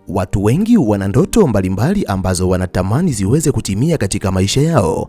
Watu wengi wana ndoto mbalimbali ambazo wanatamani ziweze kutimia katika maisha yao.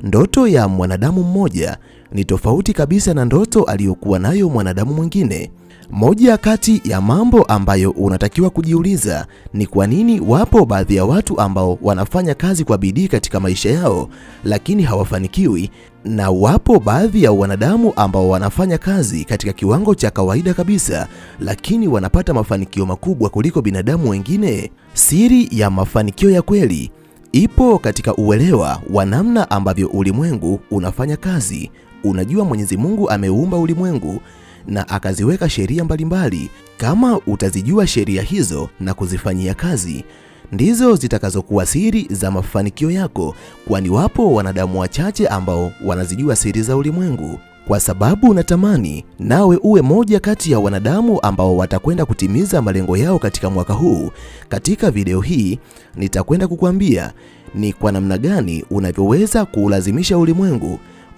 Ndoto ya mwanadamu mmoja ni tofauti kabisa na ndoto aliyokuwa nayo mwanadamu mwingine. Moja kati ya mambo ambayo unatakiwa kujiuliza ni kwa nini wapo baadhi ya watu ambao wanafanya kazi kwa bidii katika maisha yao lakini hawafanikiwi, na wapo baadhi ya wanadamu ambao wanafanya kazi katika kiwango cha kawaida kabisa lakini wanapata mafanikio makubwa kuliko binadamu wengine. Siri ya mafanikio ya kweli ipo katika uelewa wa namna ambavyo ulimwengu unafanya kazi. Unajua, Mwenyezi Mungu ameumba ulimwengu na akaziweka sheria mbalimbali. Kama utazijua sheria hizo na kuzifanyia kazi, ndizo zitakazokuwa siri za mafanikio yako, kwani wapo wanadamu wachache ambao wanazijua siri za ulimwengu. Kwa sababu natamani nawe uwe moja kati ya wanadamu ambao watakwenda kutimiza malengo yao katika mwaka huu. Katika video hii nitakwenda kukuambia ni kwa namna gani unavyoweza kuulazimisha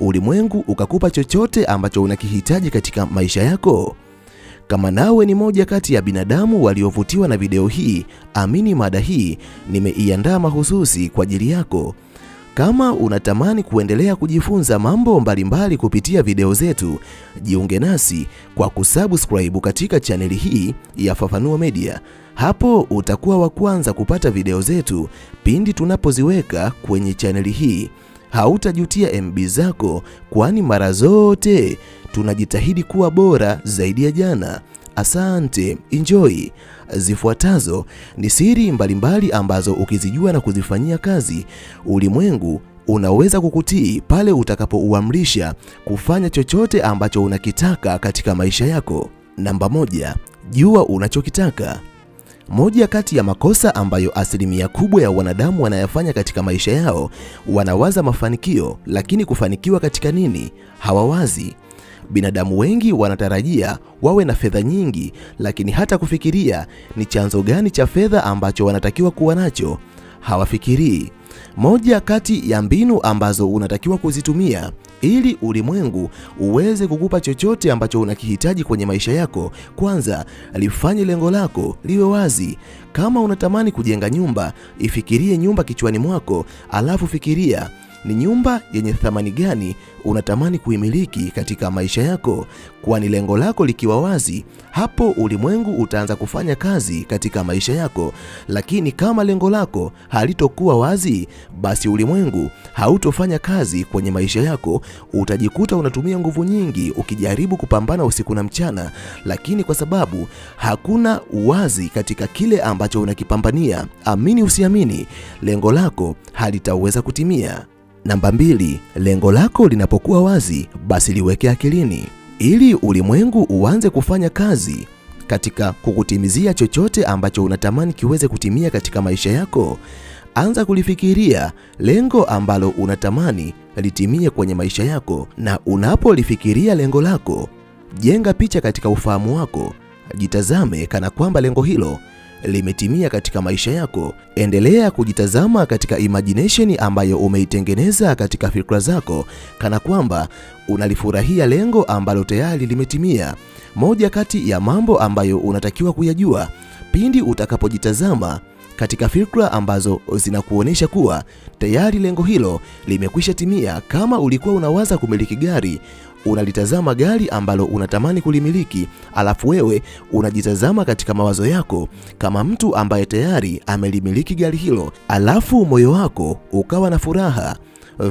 ulimwengu ukakupa chochote ambacho unakihitaji katika maisha yako. Kama nawe ni moja kati ya binadamu waliovutiwa na video hii, amini mada hii nimeiandaa mahususi kwa ajili yako. Kama unatamani kuendelea kujifunza mambo mbalimbali kupitia video zetu, jiunge nasi kwa kusubscribe katika chaneli hii ya Fafanua Media. Hapo utakuwa wa kwanza kupata video zetu pindi tunapoziweka kwenye chaneli hii. Hautajutia MB zako, kwani mara zote tunajitahidi kuwa bora zaidi ya jana. Asante, enjoy. Zifuatazo ni siri mbalimbali ambazo ukizijua na kuzifanyia kazi, ulimwengu unaweza kukutii pale utakapouamrisha kufanya chochote ambacho unakitaka katika maisha yako. Namba 1, jua unachokitaka. Moja kati ya makosa ambayo asilimia kubwa ya wanadamu wanayafanya katika maisha yao, wanawaza mafanikio, lakini kufanikiwa katika nini hawawazi. Binadamu wengi wanatarajia wawe na fedha nyingi, lakini hata kufikiria ni chanzo gani cha fedha ambacho wanatakiwa kuwa nacho hawafikirii. Moja kati ya mbinu ambazo unatakiwa kuzitumia ili ulimwengu uweze kukupa chochote ambacho unakihitaji kwenye maisha yako, kwanza lifanye lengo lako liwe wazi. Kama unatamani kujenga nyumba, ifikirie nyumba kichwani mwako, alafu fikiria ni nyumba yenye thamani gani unatamani kuimiliki katika maisha yako. Kwani lengo lako likiwa wazi, hapo ulimwengu utaanza kufanya kazi katika maisha yako. Lakini kama lengo lako halitokuwa wazi, basi ulimwengu hautofanya kazi kwenye maisha yako. Utajikuta unatumia nguvu nyingi ukijaribu kupambana usiku na mchana, lakini kwa sababu hakuna uwazi katika kile ambacho unakipambania, amini usiamini, lengo lako halitaweza kutimia. Namba 2, lengo lako linapokuwa wazi, basi liweke akilini. Ili ulimwengu uanze kufanya kazi katika kukutimizia chochote ambacho unatamani kiweze kutimia katika maisha yako, anza kulifikiria lengo ambalo unatamani litimie kwenye maisha yako. Na unapolifikiria lengo lako, jenga picha katika ufahamu wako. Jitazame kana kwamba lengo hilo limetimia katika maisha yako. Endelea kujitazama katika imagination ambayo umeitengeneza katika fikra zako, kana kwamba unalifurahia lengo ambalo tayari limetimia. Moja kati ya mambo ambayo unatakiwa kuyajua pindi utakapojitazama katika fikra ambazo zinakuonesha kuwa tayari lengo hilo limekwisha timia. Kama ulikuwa unawaza kumiliki gari, unalitazama gari ambalo unatamani kulimiliki, alafu wewe unajitazama katika mawazo yako kama mtu ambaye tayari amelimiliki gari hilo, alafu moyo wako ukawa na furaha.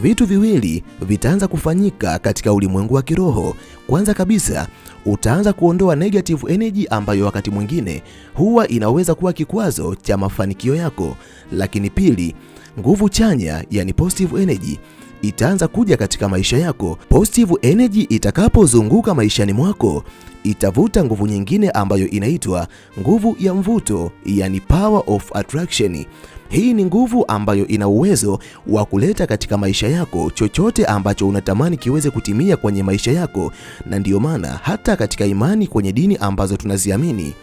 Vitu viwili vitaanza kufanyika katika ulimwengu wa kiroho. Kwanza kabisa, utaanza kuondoa negative energy ambayo wakati mwingine huwa inaweza kuwa kikwazo cha mafanikio yako. Lakini pili, nguvu chanya, yani positive energy, itaanza kuja katika maisha yako. Positive energy itakapozunguka maishani mwako, itavuta nguvu nyingine ambayo inaitwa nguvu ya mvuto, yani power of attraction. Hii ni nguvu ambayo ina uwezo wa kuleta katika maisha yako chochote ambacho unatamani kiweze kutimia kwenye maisha yako. Na ndiyo maana hata katika imani kwenye dini ambazo tunaziamini,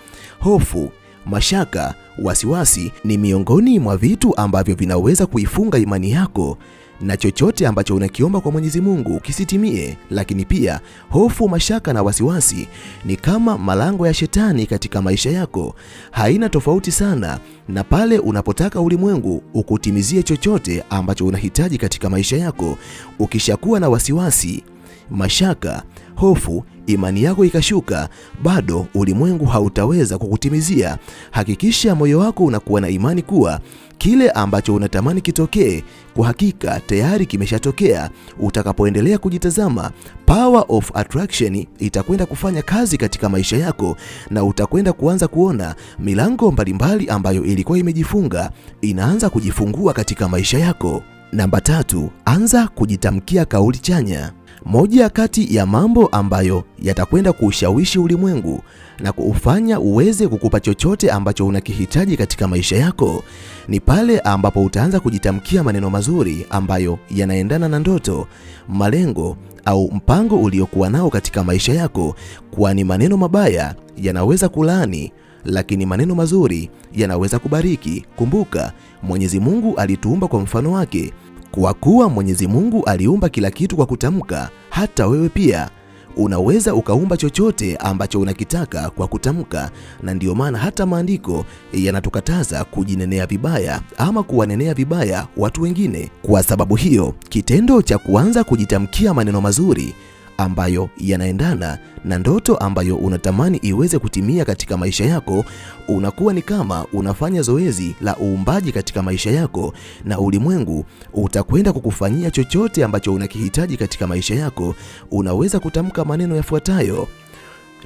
hofu, mashaka, wasiwasi ni miongoni mwa vitu ambavyo vinaweza kuifunga imani yako. na chochote ambacho unakiomba kwa Mwenyezi Mungu kisitimie. Lakini pia hofu, mashaka na wasiwasi ni kama malango ya shetani katika maisha yako. Haina tofauti sana na pale unapotaka ulimwengu ukutimizie chochote ambacho unahitaji katika maisha yako. Ukishakuwa na wasiwasi, mashaka, hofu, imani yako ikashuka, bado ulimwengu hautaweza kukutimizia. Hakikisha moyo wako unakuwa na imani kuwa kile ambacho unatamani kitokee, kwa hakika tayari kimeshatokea. Utakapoendelea kujitazama, power of attraction itakwenda kufanya kazi katika maisha yako, na utakwenda kuanza kuona milango mbalimbali ambayo ilikuwa imejifunga inaanza kujifungua katika maisha yako. Namba 3, anza kujitamkia kauli chanya. Moja kati ya mambo ambayo yatakwenda kuushawishi ulimwengu na kuufanya uweze kukupa chochote ambacho unakihitaji katika maisha yako ni pale ambapo utaanza kujitamkia maneno mazuri ambayo yanaendana na ndoto, malengo au mpango uliokuwa nao katika maisha yako, kwani maneno mabaya yanaweza kulaani, lakini maneno mazuri yanaweza kubariki. Kumbuka, Mwenyezi Mungu alituumba kwa mfano wake. Kwa kuwa Mwenyezi Mungu aliumba kila kitu kwa kutamka, hata wewe pia unaweza ukaumba chochote ambacho unakitaka kwa kutamka. Na ndiyo maana hata maandiko yanatukataza kujinenea vibaya ama kuwanenea vibaya watu wengine. Kwa sababu hiyo, kitendo cha kuanza kujitamkia maneno mazuri ambayo yanaendana na ndoto ambayo unatamani iweze kutimia katika maisha yako, unakuwa ni kama unafanya zoezi la uumbaji katika maisha yako, na ulimwengu utakwenda kukufanyia chochote ambacho unakihitaji katika maisha yako. Unaweza kutamka maneno yafuatayo: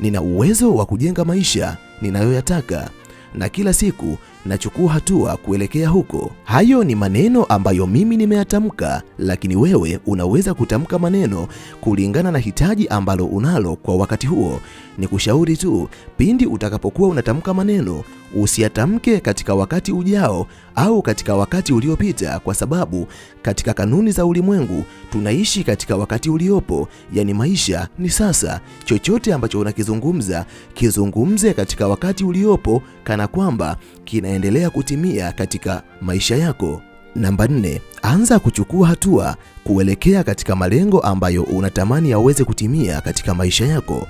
nina uwezo wa kujenga maisha ninayoyataka, na kila siku nachukua hatua kuelekea huko. Hayo ni maneno ambayo mimi nimeyatamka, lakini wewe unaweza kutamka maneno kulingana na hitaji ambalo unalo kwa wakati huo. Ni kushauri tu, pindi utakapokuwa unatamka maneno, usiyatamke katika wakati ujao au katika wakati uliopita, kwa sababu katika kanuni za ulimwengu tunaishi katika wakati uliopo, yani maisha ni sasa. Chochote ambacho unakizungumza, kizungumze katika wakati uliopo kana kwamba kinaendelea kutimia katika maisha yako. Namba 4, anza kuchukua hatua kuelekea katika malengo ambayo unatamani yaweze kutimia katika maisha yako,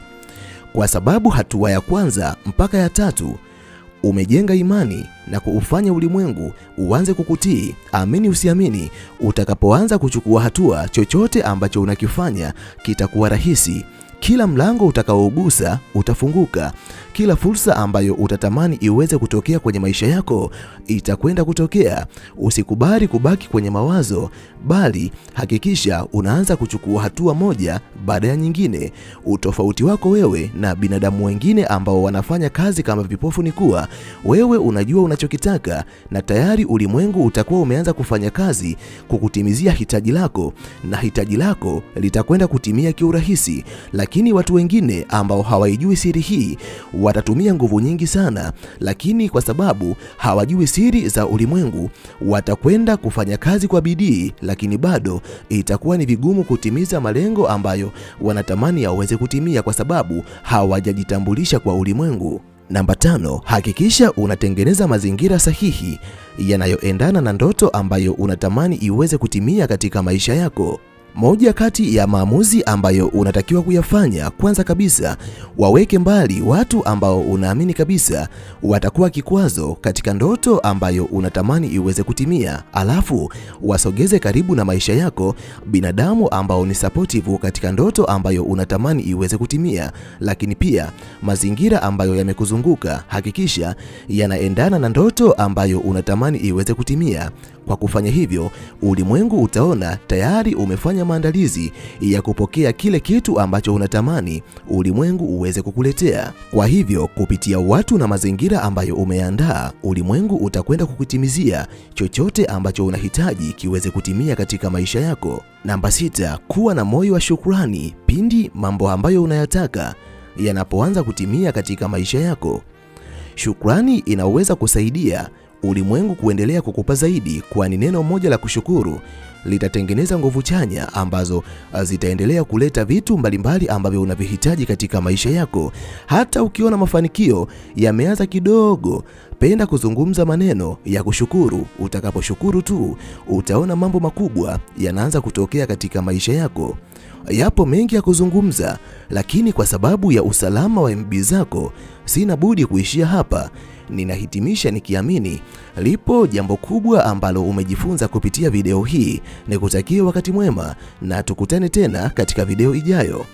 kwa sababu hatua ya kwanza mpaka ya 3 umejenga imani na kuufanya ulimwengu uanze kukutii. Amini usiamini, utakapoanza kuchukua hatua, chochote ambacho unakifanya kitakuwa rahisi. Kila mlango utakaogusa utafunguka. Kila fursa ambayo utatamani iweze kutokea kwenye maisha yako itakwenda kutokea. Usikubali kubaki kwenye mawazo, bali hakikisha unaanza kuchukua hatua moja baada ya nyingine. Utofauti wako wewe na binadamu wengine ambao wanafanya kazi kama vipofu ni kuwa wewe unajua unachokitaka, na tayari ulimwengu utakuwa umeanza kufanya kazi kukutimizia hitaji lako, na hitaji lako litakwenda kutimia kiurahisi. Lakini watu wengine ambao hawaijui siri hii watatumia nguvu nyingi sana, lakini kwa sababu hawajui siri za ulimwengu watakwenda kufanya kazi kwa bidii, lakini bado itakuwa ni vigumu kutimiza malengo ambayo wanatamani yaweze kutimia, kwa sababu hawajajitambulisha kwa ulimwengu. Namba 5, hakikisha unatengeneza mazingira sahihi yanayoendana na ndoto ambayo unatamani iweze kutimia katika maisha yako. Moja kati ya maamuzi ambayo unatakiwa kuyafanya, kwanza kabisa, waweke mbali watu ambao unaamini kabisa watakuwa kikwazo katika ndoto ambayo unatamani iweze kutimia. Alafu wasogeze karibu na maisha yako binadamu ambao ni supportive katika ndoto ambayo unatamani iweze kutimia. Lakini pia mazingira ambayo yamekuzunguka, hakikisha yanaendana na ndoto ambayo unatamani iweze kutimia. Kwa kufanya hivyo, ulimwengu utaona tayari umefanya maandalizi ya kupokea kile kitu ambacho unatamani ulimwengu uweze kukuletea. Kwa hivyo, kupitia watu na mazingira ambayo umeandaa, ulimwengu utakwenda kukutimizia chochote ambacho unahitaji kiweze kutimia katika maisha yako. Namba 6, kuwa na moyo wa shukrani pindi mambo ambayo unayataka yanapoanza kutimia katika maisha yako. Shukrani inaweza kusaidia ulimwengu kuendelea kukupa zaidi, kwani neno moja la kushukuru litatengeneza nguvu chanya ambazo zitaendelea kuleta vitu mbalimbali ambavyo unavihitaji katika maisha yako. Hata ukiona mafanikio yameanza kidogo, penda kuzungumza maneno ya kushukuru. Utakaposhukuru tu, utaona mambo makubwa yanaanza kutokea katika maisha yako. Yapo mengi ya kuzungumza, lakini kwa sababu ya usalama wa MB zako, sina budi kuishia hapa. Ninahitimisha nikiamini lipo jambo kubwa ambalo umejifunza kupitia video hii. Nikutakie wakati mwema na tukutane tena katika video ijayo.